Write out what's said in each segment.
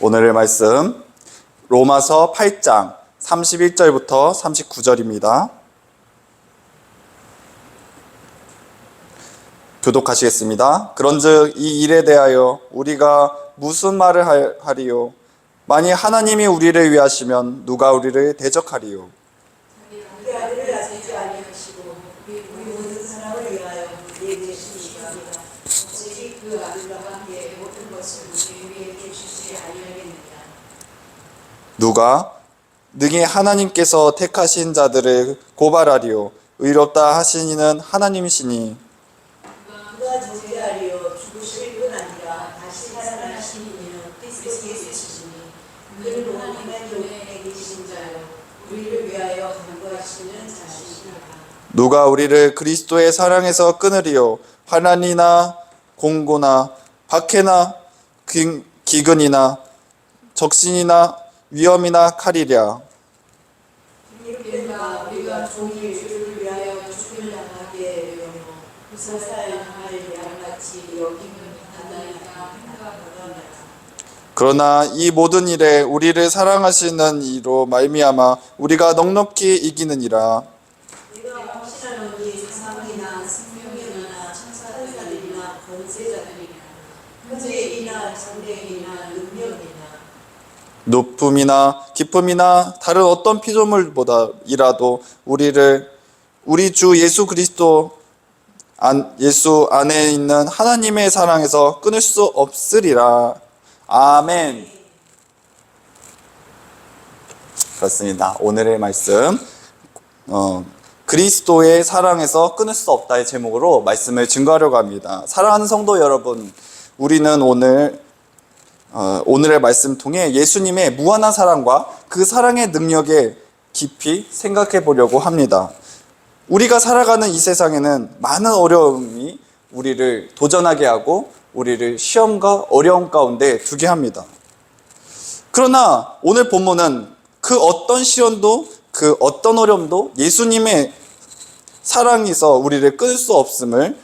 오늘의 말씀 로마서 8장 31절부터 39절입니다. 교독하시겠습니다. 그런즉 이 일에 대하여 우리가 무슨 말을 하리요? 만일 하나님이 우리를 위하시면 누가 우리를 대적하리요? 우리 아들을 아시지 아니하시고 우리 모든 사람을 위하여 내주시니까 오직 그 아들과 함께 모든 것을 우리에게 주시지 아니하겠느냐? 누가 능히 하나님께서 택하신 자들을 고발하리요? 의롭다 하신 이는 하나님이시니 그가 정죄하리요 죽으실 뿐 아니라 다시 살아나신 이는 그리스도 예수시니 그는 하나님의 영에 계신 자요 우리를 위하여 간구하시는 자시니라. 누가 우리를 그리스도의 사랑에서 끊으리요? 환난이나 공고나 박해나 기근이나 적신이나 위험이나 칼이랴. 이렇게나 우리가 종일 주를 위하여 죽을 당하게 되어 부사사야 할 양같이 여김을 받나이까 생각하노라. 그러나 이 모든 일에 우리를 사랑하시는 이로 말미암아 우리가 넉넉히 이기느니라. 우리가 확신하는 이 사망이나 생명이나 천사들이나 권세자들이나 현재이나 장래이나 능력이나 높음이나 깊음이나 다른 어떤 피조물보다이라도 우리 주 예수 그리스도 예수 안에 있는 하나님의 사랑에서 끊을 수 없으리라. 아멘. 그렇습니다. 오늘의 말씀 그리스도의 사랑에서 끊을 수 없다의 제목으로 말씀을 증거하려고 합니다. 사랑하는 성도 여러분, 우리는 오늘의 말씀 통해 예수님의 무한한 사랑과 그 사랑의 능력에 깊이 생각해 보려고 합니다. 우리가 살아가는 이 세상에는 많은 어려움이 우리를 도전하게 하고 우리를 시험과 어려움 가운데 두게 합니다. 그러나 오늘 본문은 그 어떤 시련도 그 어떤 어려움도 예수님의 사랑에서 우리를 끊을 수 없음을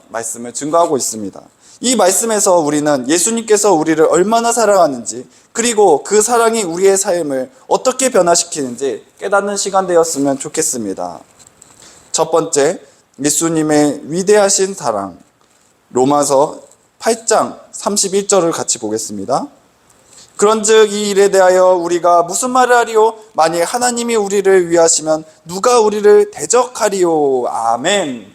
말씀을 증거하고 있습니다. 이 말씀에서 우리는 예수님께서 우리를 얼마나 사랑하는지, 그리고 그 사랑이 우리의 삶을 어떻게 변화시키는지 깨닫는 시간 되었으면 좋겠습니다. 첫 번째, 예수님의 위대하신 사랑. 로마서 8장 31절을 같이 보겠습니다. 그런즉 이 일에 대하여 우리가 무슨 말을 하리요? 만일 하나님이 우리를 위하시면 누가 우리를 대적하리요? 아멘.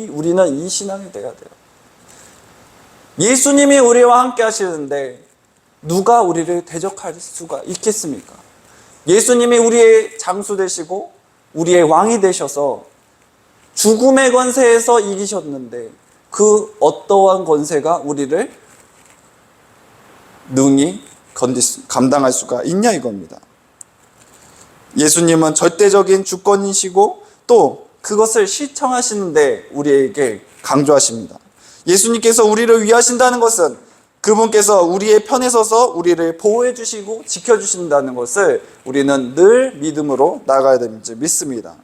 우리는 이 신앙이 돼야 돼요. 예수님이 우리와 함께 하시는데 누가 우리를 대적할 수가 있겠습니까? 예수님이 우리의 장수 되시고 우리의 왕이 되셔서 죽음의 권세에서 이기셨는데 그 어떠한 권세가 우리를 능히 감당할 수가 있냐 이겁니다. 예수님은 절대적인 주권이시고 또 그것을 실천하시는데 우리에게 강조하십니다. 예수님께서 우리를 위하신다는 것은 그분께서 우리의 편에 서서 우리를 보호해 주시고 지켜주신다는 것을 우리는 늘 믿음으로 나가야 되는지 믿습니다.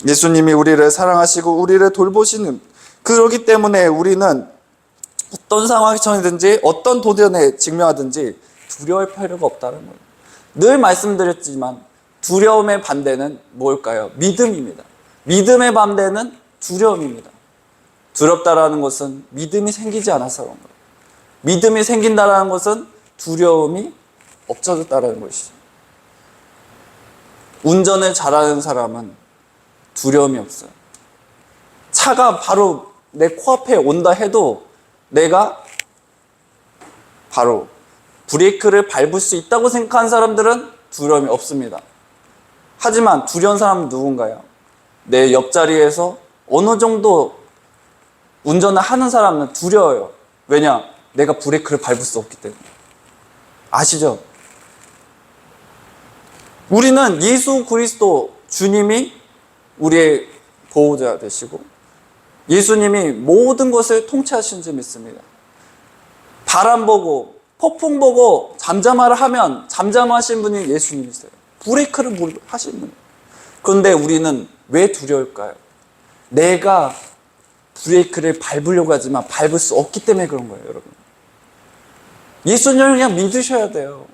예수님이 우리를 사랑하시고 우리를 돌보시는, 그렇기 때문에 우리는 어떤 상황에 처해든지 어떤 도전에 직면하든지 두려울 필요가 없다는 거예요. 늘 말씀드렸지만 두려움의 반대는 뭘까요? 믿음입니다. 믿음의 반대는 두려움입니다. 두렵다라는 것은 믿음이 생기지 않아서 그런 거예요. 믿음이 생긴다라는 것은 두려움이 없어졌다라는 것이죠. 운전을 잘하는 사람은 두려움이 없어요. 차가 바로 내 코앞에 온다 해도 내가 바로 브레이크를 밟을 수 있다고 생각하는 사람들은 두려움이 없습니다. 하지만 두려운 사람은 누군가요? 내 옆자리에서 어느 정도 운전을 하는 사람은 두려워요. 왜냐? 내가 브레이크를 밟을 수 없기 때문에. 아시죠? 우리는 예수 그리스도 주님이 우리의 보호자 되시고 예수님이 모든 것을 통치하신 줄 믿습니다. 바람 보고 폭풍 보고 잠잠하라 하면 잠잠하신 분이 예수님이세요. 브레이크를 하시는 분이에요. 그런데 우리는 왜 두려울까요? 내가 브레이크를 밟으려고 하지만 밟을 수 없기 때문에 그런 거예요, 여러분. 예수님을 그냥 믿으셔야 돼요.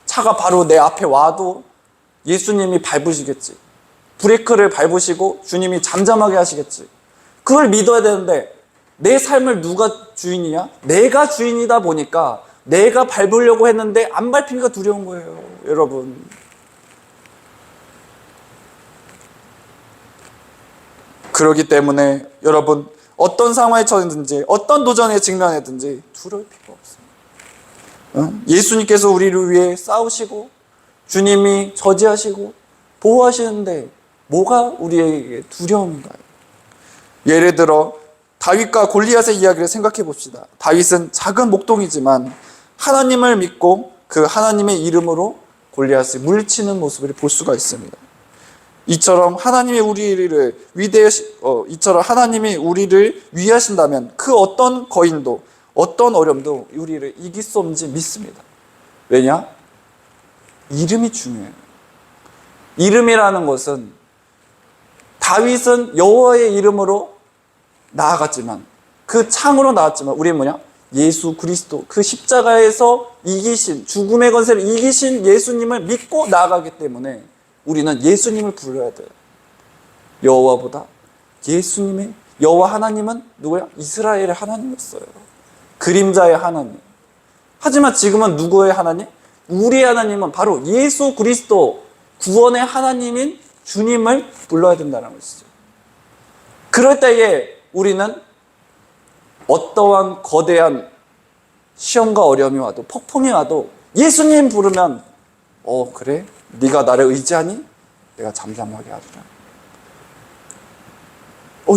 차가 바로 내 앞에 와도 예수님이 밟으시겠지. 브레이크를 밟으시고 주님이 잠잠하게 하시겠지. 그걸 믿어야 되는데 내 삶을 누가 주인이냐? 내가 주인이다 보니까 내가 밟으려고 했는데 안 밟히니까 두려운 거예요. 여러분. 그렇기 때문에 여러분 어떤 상황에 처했든지 어떤 도전에 직면했든지 두려울 필요가 없어요. 예수님께서 우리를 위해 싸우시고 주님이 저지하시고 보호하시는데 뭐가 우리에게 두려움인가요? 예를 들어 다윗과 골리앗의 이야기를 생각해 봅시다. 다윗은 작은 목동이지만 하나님을 믿고 그 하나님의 이름으로 골리앗을 물리치는 모습을 볼 수가 있습니다. 이처럼 하나님이 우리를 위하신다면 그 어떤 거인도 어떤 어려움도 우리를 이길 수 없는지 믿습니다. 왜냐? 이름이 중요해요. 이름이라는 것은 다윗은 여호와의 이름으로 나아갔지만 그 창으로 나왔지만 우리는 뭐냐? 예수 그리스도 그 십자가에서 이기신 죽음의 권세를 이기신 예수님을 믿고 나아가기 때문에 우리는 예수님을 불러야 돼요. 여호와보다 예수님의 여호와 하나님은 누구야? 이스라엘의 하나님이었어요. 그림자의 하나님. 하지만 지금은 누구의 하나님? 우리의 하나님은 바로 예수 그리스도 구원의 하나님인 주님을 불러야 된다는 것이죠. 그럴 때에 우리는 어떠한 거대한 시험과 어려움이 와도 폭풍이 와도 예수님 부르면 그래? 네가 나를 의지하니? 내가 잠잠하게 하리라.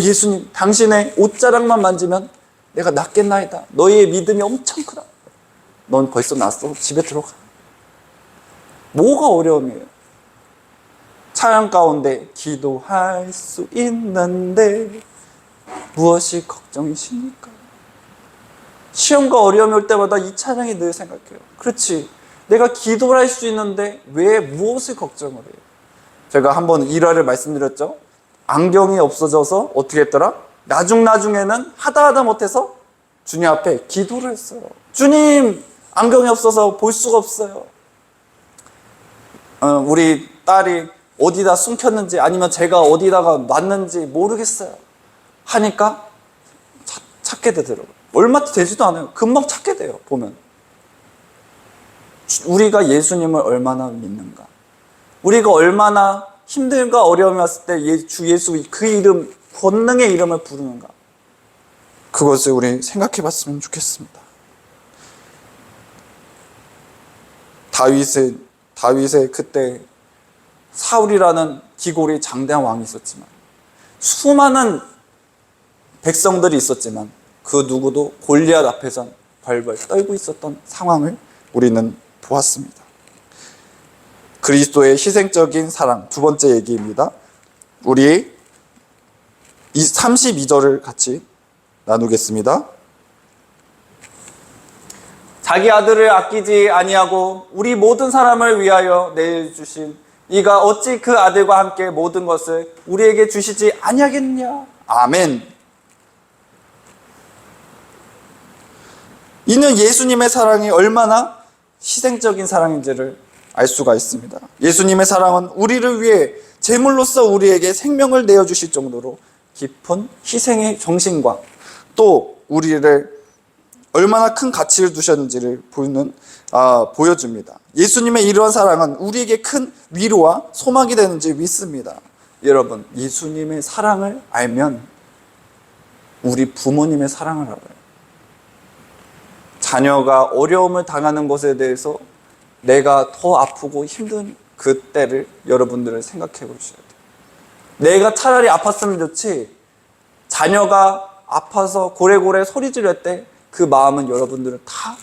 예수님 당신의 옷자락만 만지면 내가 낫겠나이다. 너희의 믿음이 엄청 크다. 넌 벌써 났어. 집에 들어가. 뭐가 어려움이에요? 찬양 가운데 기도할 수 있는데 무엇이 걱정이십니까? 시험과 어려움이 올 때마다 이 찬양이 늘 생각해요. 그렇지. 내가 기도를 할 수 있는데 왜 무엇을 걱정을 해요? 제가 한번 일화를 말씀드렸죠. 안경이 없어져서 어떻게 했더라? 나중에는 하다 못해서 주님 앞에 기도를 했어요. 주님, 안경이 없어서 볼 수가 없어요. 우리 딸이 어디다 숨겼는지 아니면 제가 어디다가 놨는지 모르겠어요. 하니까 찾게 되더라고요. 얼마 되지도 않아요. 금방 찾게 돼요. 보면. 우리가 예수님을 얼마나 믿는가? 우리가 얼마나 힘듦과 어려움이 왔을 때 주 예수 그 이름, 권능의 이름을 부르는가? 그것을 우리 생각해 봤으면 좋겠습니다. 다윗의 그때 사울이라는 기골이 장대한 왕이 있었지만 수많은 백성들이 있었지만 그 누구도 골리앗 앞에선 벌벌 떨고 있었던 상황을 우리는 보았습니다. 그리스도의 희생적인 사랑, 두 번째 얘기입니다. 우리 32절을 같이 나누겠습니다. 자기 아들을 아끼지 아니하고 우리 모든 사람을 위하여 내주신 이가 어찌 그 아들과 함께 모든 것을 우리에게 주시지 아니하겠느냐. 아멘. 이는 예수님의 사랑이 얼마나 희생적인 사랑인지를 알 수가 있습니다. 예수님의 사랑은 우리를 위해 제물로서 우리에게 생명을 내어주실 정도로 깊은 희생의 정신과 또 우리를 얼마나 큰 가치를 두셨는지를 보여줍니다. 예수님의 이러한 사랑은 우리에게 큰 위로와 소망이 되는지 믿습니다. 여러분, 예수님의 사랑을 알면 우리 부모님의 사랑을 알아요. 자녀가 어려움을 당하는 것에 대해서 내가 더 아프고 힘든 그때를 여러분들은 생각해 보셔야 돼요. 내가 차라리 아팠으면 좋지 자녀가 아파서 고래고래 소리 지를 때 그 마음은 여러분들은 다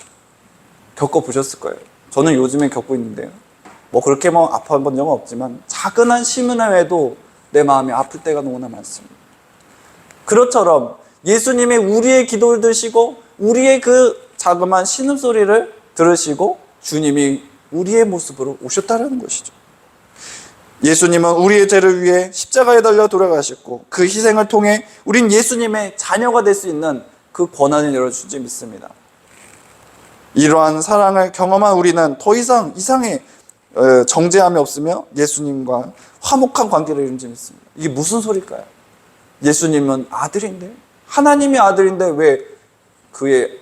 겪어보셨을 거예요. 저는 요즘에 겪고 있는데요. 그렇게 아파본 적은 없지만 작은 한 심은혜에도 내 마음이 아플 때가 너무나 많습니다. 그것처럼 예수님이 우리의 기도를 들으시고 우리의 그 자그마한 신음소리를 들으시고 주님이 우리의 모습으로 오셨다는 것이죠. 예수님은 우리의 죄를 위해 십자가에 달려 돌아가셨고 그 희생을 통해 우린 예수님의 자녀가 될 수 있는 그 권한을 열어주지 믿습니다. 이러한 사랑을 경험한 우리는 더 이상 이상의 정죄함이 없으며 예수님과 화목한 관계를 이룬 줄 믿습니다. 이게 무슨 소리일까요? 예수님은 아들인데, 하나님의 아들인데 왜 그의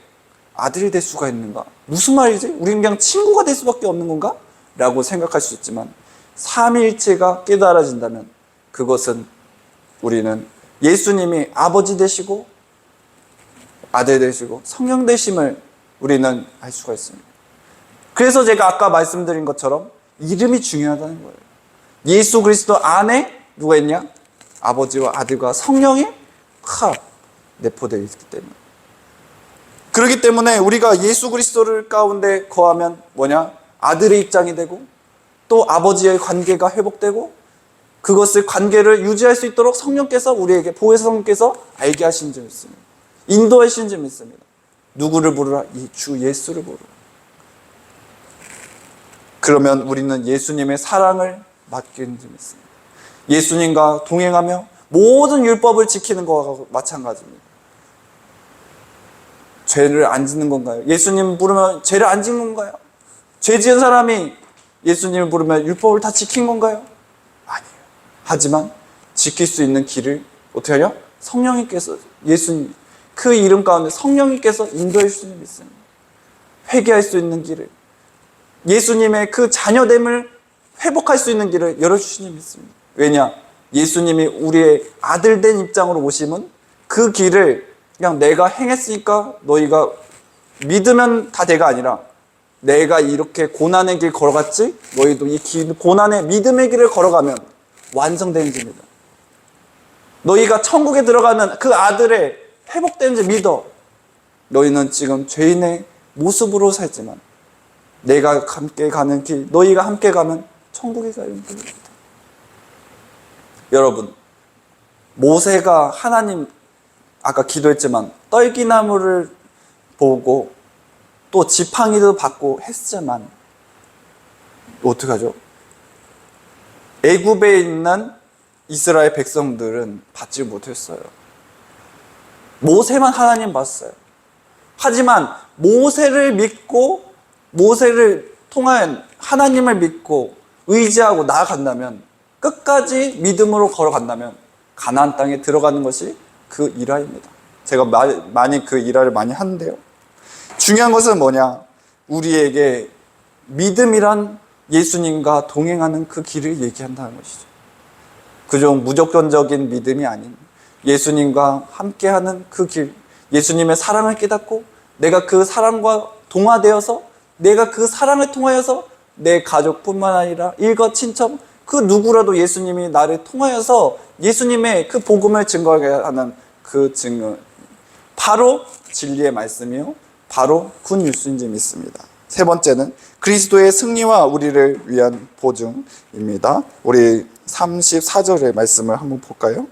아들이 될 수가 있는가? 무슨 말이지? 우리는 그냥 친구가 될 수밖에 없는 건가? 라고 생각할 수 있지만 삼위일체가 깨달아진다면 그것은 우리는 예수님이 아버지 되시고 아들 되시고 성령 되심을 우리는 알 수가 있습니다. 그래서 제가 아까 말씀드린 것처럼 이름이 중요하다는 거예요. 예수 그리스도 안에 누가 있냐? 아버지와 아들과 성령이 내포되어 있기 때문에. 그렇기 때문에 우리가 예수 그리스도를 가운데 거하면 뭐냐? 아들의 입장이 되고 또 아버지의 관계가 회복되고 그것을 관계를 유지할 수 있도록 성령께서 우리에게 보혜사 성령께서 알게 하신 줄 믿습니다. 인도하신 줄 믿습니다. 누구를 부르라? 이 주 예수를 부르라. 그러면 우리는 예수님의 사랑을 맡기는 줄 믿습니다. 예수님과 동행하며 모든 율법을 지키는 것과 마찬가지입니다. 죄를 안 짓는 건가요? 예수님 부르면 죄를 안 짓는 건가요? 죄 지은 사람이 예수님을 부르면 율법을 다 지킨 건가요? 아니에요. 하지만 지킬 수 있는 길을 어떻게 하냐? 성령님께서 예수님 그 이름 가운데 성령님께서 인도해 주시는 믿습니다. 회개할 수 있는 길을 예수님의 그 자녀됨을 회복할 수 있는 길을 열어주시는 믿습니다. 왜냐? 예수님이 우리의 아들된 입장으로 오심은 그 길을 그냥 내가 행했으니까 너희가 믿으면 다 돼가 아니라 내가 이렇게 고난의 길 걸어갔지? 너희도 이 고난의 믿음의 길을 걸어가면 완성되는 길입니다. 너희가 천국에 들어가는 그 아들의 회복되는 줄 믿어. 너희는 지금 죄인의 모습으로 살지만 내가 함께 가는 길, 너희가 함께 가면 천국에 가는 길입니다. 여러분, 모세가 하나님 아까 기도했지만 떨기나무를 보고 또 지팡이도 받고 했지만 어떡하죠? 애굽에 있는 이스라엘 백성들은 받지 못했어요. 모세만 하나님 봤어요. 하지만 모세를 믿고 모세를 통한 하나님을 믿고 의지하고 나아간다면 끝까지 믿음으로 걸어간다면 가나안 땅에 들어가는 것이 그 일화입니다. 제가 많이 그 일화를 많이 하는데요. 중요한 것은 뭐냐? 우리에게 믿음이란 예수님과 동행하는 그 길을 얘기한다는 것이죠. 그저 무조건적인 믿음이 아닌 예수님과 함께하는 그 길, 예수님의 사랑을 깨닫고 내가 그 사랑과 동화되어서 내가 그 사랑을 통하여서 내 가족뿐만 아니라 일가 친척 그 누구라도 예수님이 나를 통하여서 예수님의 그 복음을 증거하게 하는 그 증거, 바로 진리의 말씀이요 바로 굿 뉴스인지 믿습니다. 세 번째는 그리스도의 승리와 우리를 위한 보증입니다. 우리 34절의 말씀을 한번 볼까요?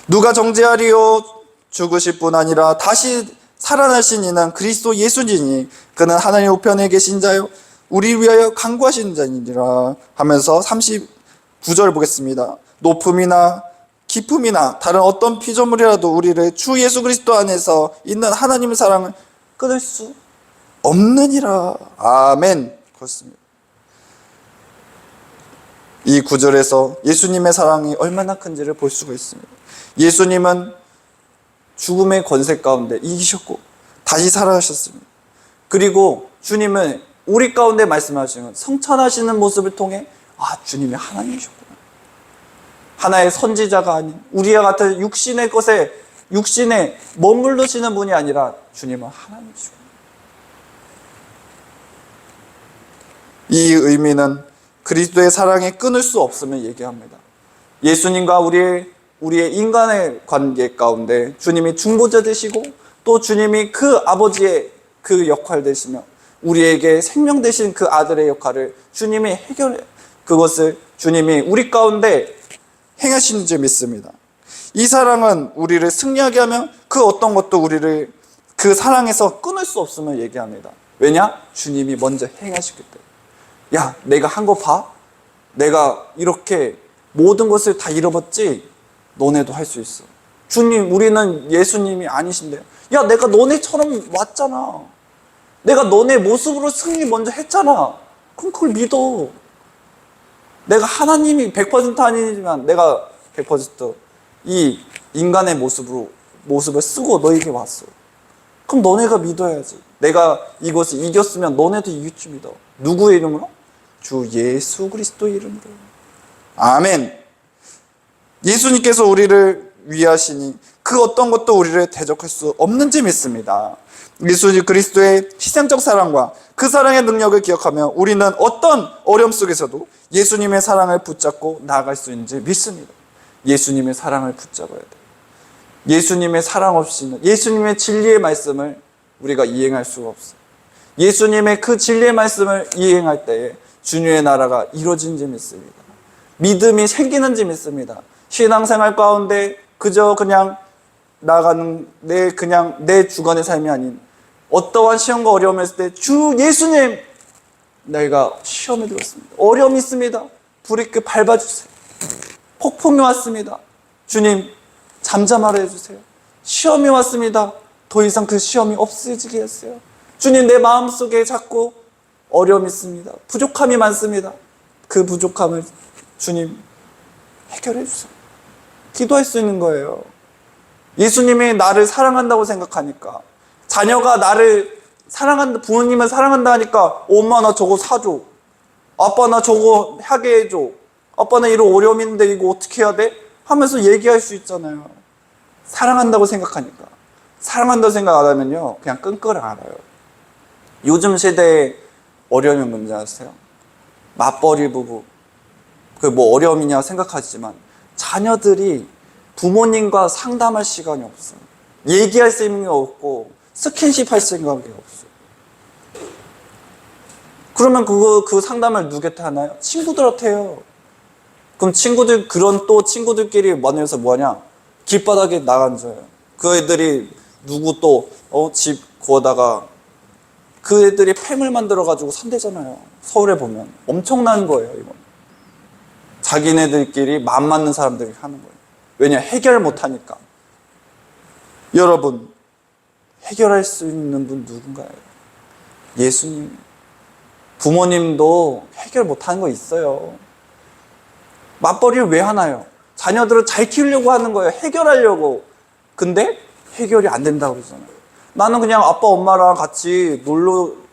누가 정죄하리요? 죽으실 뿐 아니라 다시 살아나신 이는 그리스도 예수니니 그는 하나님 우편에 계신 자요 우리 위하여 간구하신 자니라 하면서 39절 보겠습니다. 높음이나 깊음이나 다른 어떤 피조물이라도 우리를 주 예수 그리스도 안에서 있는 하나님의 사랑을 끊을 수 없느니라. 아멘. 그렇습니다. 이 구절에서 예수님의 사랑이 얼마나 큰지를 볼 수가 있습니다. 예수님은 죽음의 권세 가운데 이기셨고 다시 살아가셨습니다. 그리고 주님은 우리 가운데 말씀하시는 성천하시는 모습을 통해 주님이 하나님이셨구나. 하나의 선지자가 아닌 우리와 같은 육신의 것에 육신에 머물르시는 분이 아니라 주님은 하나님이시구나. 이 의미는 그리스도의 사랑에 끊을 수 없음을 얘기합니다. 예수님과 우리의 인간의 관계 가운데 주님이 중보자 되시고 또 주님이 그 아버지의 그 역할 되시며 우리에게 생명 되신 그 아들의 역할을 주님이 그것을 주님이 우리 가운데 행하시는 줄 믿습니다. 이 사랑은 우리를 승리하게 하며 그 어떤 것도 우리를 그 사랑에서 끊을 수 없음을 얘기합니다. 왜냐? 주님이 먼저 행하셨기 때문에. 야, 내가 한 거 봐? 내가 이렇게 모든 것을 다 잃어봤지? 너네도 할 수 있어. 주님, 우리는 예수님이 아니신데요. 야, 내가 너네처럼 왔잖아. 내가 너네 모습으로 승리 먼저 했잖아. 그럼 그걸 믿어. 내가 하나님이 100% 아니지만 내가 100%이 인간의 모습을 쓰고 너에게 왔어. 그럼 너네가 믿어야지. 내가 이것을 이겼으면 너네도 이길 줄 믿어. 누구의 이름으로? 주 예수 그리스도의 이름으로. 아멘. 예수님께서 우리를 위하시니 그 어떤 것도 우리를 대적할 수 없는지 믿습니다. 예수 그리스도의 희생적 사랑과 그 사랑의 능력을 기억하며 우리는 어떤 어려움 속에서도 예수님의 사랑을 붙잡고 나아갈 수 있는지 믿습니다. 예수님의 사랑을 붙잡아야 돼요. 예수님의 사랑 없이는, 예수님의 진리의 말씀을 우리가 이행할 수가 없어요. 예수님의 그 진리의 말씀을 이행할 때에 주님의 나라가 이루어진지 믿습니다. 믿음이 생기는지 믿습니다. 신앙생활 가운데 그저 그냥 나가는 내 주관의 삶이 아닌 어떠한 시험과 어려움이 있을 때 주 예수님, 내가 시험에 들었습니다. 어려움이 있습니다. 브레이크 밟아주세요. 폭풍이 왔습니다. 주님, 잠잠하라 해주세요. 시험이 왔습니다. 더 이상 그 시험이 없어지게 했어요. 주님, 내 마음속에 자꾸 어려움이 있습니다. 부족함이 많습니다. 그 부족함을 주님 해결해 주세요. 기도할 수 있는 거예요. 예수님이 나를 사랑한다고 생각하니까, 자녀가 나를 사랑한다, 부모님을 사랑한다 하니까 엄마 나 저거 사줘, 아빠 나 저거 하게 해줘, 아빠 나 이런 어려움이 있는데 이거 어떻게 해야 돼? 하면서 얘기할 수 있잖아요. 사랑한다고 생각하니까. 사랑한다고 생각 안 하면요 그냥 끙끙을 앓아요. 요즘 세대의 어려움이 뭔지 아세요? 맞벌이 부부, 그 뭐 어려움이냐 생각하지만 자녀들이 부모님과 상담할 시간이 없어요. 얘기할 생각이 없고 스킨십 할 생각이 없어요. 그러면 그 상담을 누구한테 하나요? 친구들한테 해요. 그럼 친구들끼리 만나서 뭐하냐? 길바닥에 나앉아요. 그 애들이 누구 집 구하다가 그 애들이 팸을 만들어가지고 산대잖아요. 서울에 보면 엄청난 거예요. 이건 자기네들끼리 맘 맞는 사람들이 하는 거예요. 왜냐? 해결 못하니까. 여러분, 해결할 수 있는 분 누군가요? 예수님. 부모님도 해결 못하는 거 있어요. 맞벌이를 왜 하나요? 자녀들을 잘 키우려고 하는 거예요. 해결하려고. 근데 해결이 안 된다고 그러잖아요. 나는 그냥 아빠 엄마랑 같이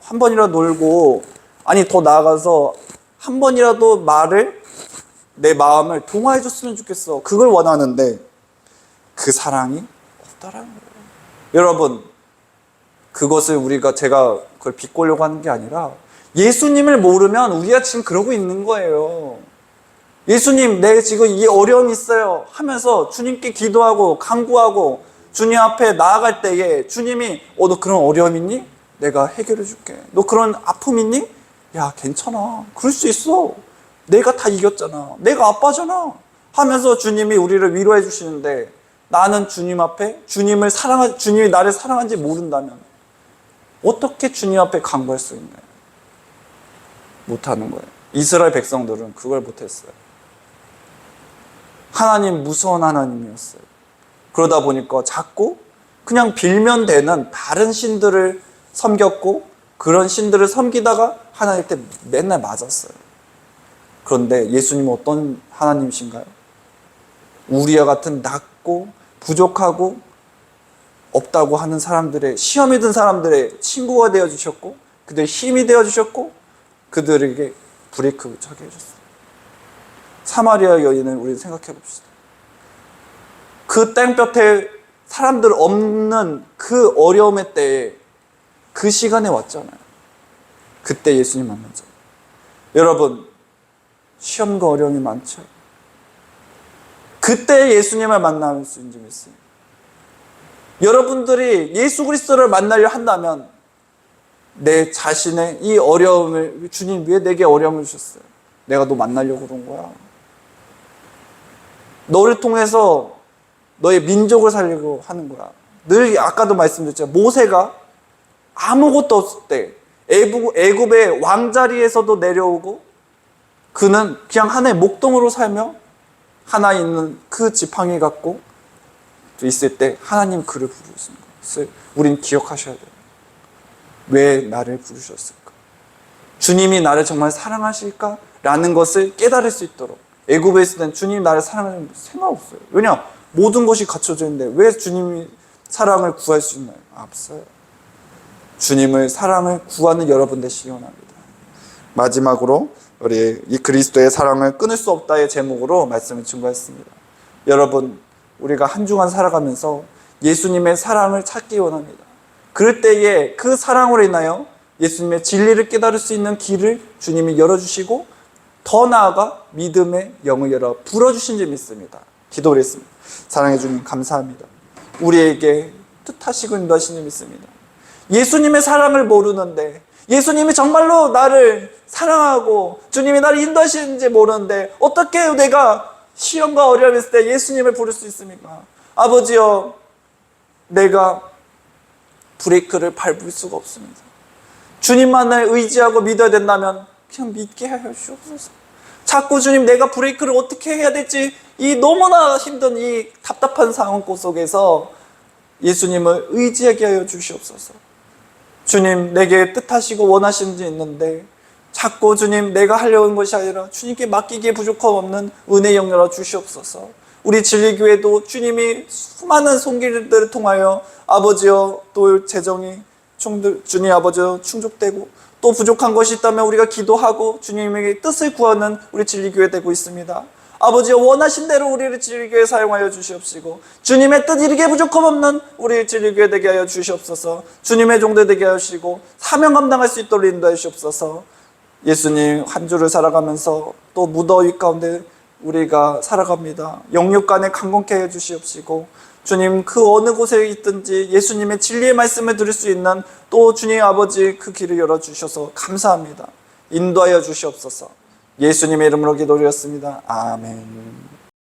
한 번이라도 놀고, 아니 더 나아가서 한 번이라도 내 마음을 동화해 줬으면 좋겠어. 그걸 원하는데 그 사랑이 없다라는 거예요. 여러분, 그것을 제가 그걸 비꼬려고 하는 게 아니라 예수님을 모르면 우리가 지금 그러고 있는 거예요. 예수님, 내가 지금 이 어려움이 있어요 하면서 주님께 기도하고 간구하고 주님 앞에 나아갈 때에 주님이 너 그런 어려움 있니? 내가 해결해 줄게. 너 그런 아픔 있니? 야, 괜찮아. 그럴 수 있어. 내가 다 이겼잖아. 내가 아빠잖아. 하면서 주님이 우리를 위로해 주시는데 나는 주님 앞에 주님이 나를 사랑하는지 모른다면 어떻게 주님 앞에 간구할 수 있나요? 못하는 거예요. 이스라엘 백성들은 그걸 못했어요. 하나님 무서운 하나님이었어요. 그러다 보니까 자꾸 그냥 빌면 되는 다른 신들을 섬겼고 그런 신들을 섬기다가 하나님께 맨날 맞았어요. 그런데 예수님은 어떤 하나님이신가요? 우리와 같은 낮고 부족하고 없다고 하는 사람들의, 시험이 든 사람들의 친구가 되어주셨고 그들의 힘이 되어주셨고 그들에게 브레이크 차게 해줬어요. 사마리아 여인을 우리 생각해 봅시다. 그 땡볕에 사람들 없는 그 어려움의 때에 그 시간에 왔잖아요. 그때 예수님 만나잖아요. 여러분, 시험과 어려움이 많죠. 그때 예수님을 만날 수 있는지 믿습니다. 여러분들이 예수 그리스도를 만나려 한다면 내 자신의 이 어려움을, 주님 왜 내게 어려움을 주셨어요? 내가 너 만나려고 그런 거야. 너를 통해서 너의 민족을 살리려고 하는 거야. 늘 아까도 말씀드렸죠. 모세가 아무것도 없을 때 애굽의 왕자리에서도 내려오고 그는 그냥 하나의 목동으로 살며 하나 있는 그 지팡이 갖고 있을 때 하나님 그를 부르신 것을 우린 기억하셔야 돼요. 왜 나를 부르셨을까? 주님이 나를 정말 사랑하실까? 라는 것을 깨달을 수 있도록. 애굽에 있을 땐 주님이 나를 사랑하는 생각 없어요. 왜냐? 모든 것이 갖춰져 있는데 왜 주님이 사랑을 구할 수 있나요? 없어요. 주님을 사랑을 구하는 여러분 되시기 원합니다. 마지막으로 우리 이 그리스도의 사랑을 끊을 수 없다의 제목으로 말씀을 증거했습니다. 여러분, 우리가 한 주간 살아가면서 예수님의 사랑을 찾기 원합니다. 그럴 때에 그 사랑으로 인하여 예수님의 진리를 깨달을 수 있는 길을 주님이 열어주시고 더 나아가 믿음의 영을 열어 불어주신 줄 믿습니다. 기도드리겠습니다. 사랑해 주님 감사합니다. 우리에게 뜻하시고 인도하신 줄 믿습니다. 예수님의 사랑을 모르는데, 예수님이 정말로 나를 사랑하고 주님이 나를 인도하시는지 모르는데 어떻게 내가 시험과 어려움이 있을 때 예수님을 부를 수 있습니까? 아버지여, 내가 브레이크를 밟을 수가 없습니다. 주님만을 의지하고 믿어야 된다면 그냥 믿게 하여 주옵소서. 자꾸 주님, 내가 브레이크를 어떻게 해야 될지 이 너무나 힘든 이 답답한 상황 속에서 예수님을 의지하게 하여 주시옵소서. 주님, 내게 뜻하시고 원하시는 게 있는데 자꾸 주님, 내가 하려는 것이 아니라 주님께 맡기기에 부족함 없는 은혜 영열어 주시옵소서. 우리 진리교회도 주님이 수많은 손길들을 통하여 아버지여 또 재정이 주님 아버지여 충족되고 또 부족한 것이 있다면 우리가 기도하고 주님에게 뜻을 구하는 우리 진리교회 되고 있습니다. 아버지여, 원하신 대로 우리를 진리교회 사용하여 주시옵시고 주님의 뜻 이르게 부족함 없는 우리 진리교회 되게 하여 주시옵소서. 주님의 종들 되게 하시고 사명 감당할 수 있도록 인도해 주시옵소서. 예수님, 한 주를 살아가면서 또 무더위 가운데 우리가 살아갑니다. 영육간에 강건케 해 주시옵시고 주님, 그 어느 곳에 있든지 예수님의 진리의 말씀을 들을 수 있는 또 주님 아버지 그 길을 열어주셔서 감사합니다. 인도하여 주시옵소서. 예수님의 이름으로 기도드렸습니다. 아멘.